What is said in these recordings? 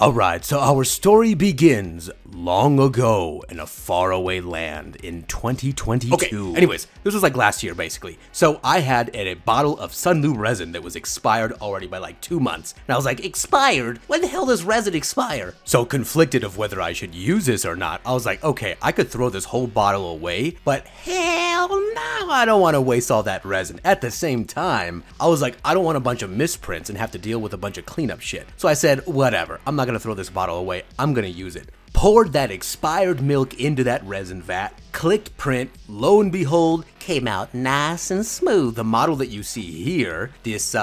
Alright, so our story begins long ago in a faraway land in 2022. Okay, anyways, this was like last year basically. So I had a bottle of SUNLU resin that was expired already by like 2 months. And I was like, expired? When the hell does resin expire? So conflicted of whether I should use this or not, I was like, okay, I could throw this whole bottle away, but hell no, I don't want to waste all that resin. At the same time, I was like, I don't want a bunch of misprints and have to deal with a bunch of cleanup shit. So I said, whatever, I'm not gonna throw this bottle away, I'm gonna use it. Poured that expired milk into that resin vat, clicked print, lo and behold, came out nice and smooth. The model that you see here, this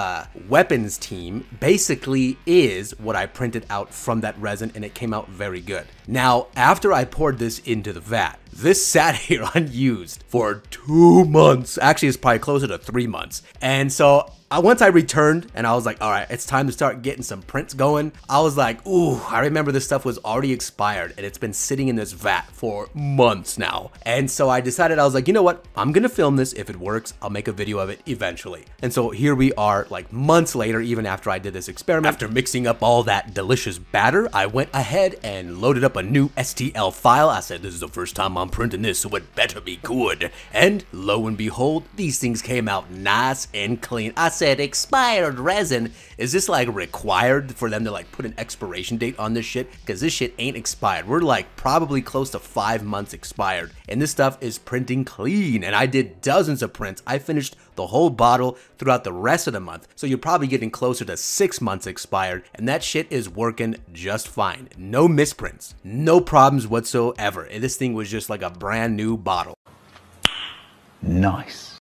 weapons team, basically is what I printed out from that resin, and it came out very good. Now, after I poured this into the vat, this sat here unused for 2 months. Actually, it's probably closer to 3 months. And so once I returned and I was like, all right, it's time to start getting some prints going. I was like, ooh, I remember this stuff was already expired and it's been sitting in this vat for months now. And so I decided, I was like, you know what? I'm gonna film this. If it works, I'll make a video of it eventually. And so here we are like months later, even after I did this experiment. After mixing up all that delicious batter, I went ahead and loaded up a new STL file. I said, this is the first time I'm printing this, so it better be good. And lo and behold, these things came out nice and clean. I said, expired resin. Is this like required for them to like put an expiration date on this shit? Because this shit ain't expired. We're like probably close to 5 months expired. And this stuff is printing clean. And I did dozens of prints. I finished the whole bottle throughout the rest of the month. So you're probably getting closer to 6 months expired. And that shit is working just fine. No misprints. No problems whatsoever. And this thing was just like a brand new bottle. Nice.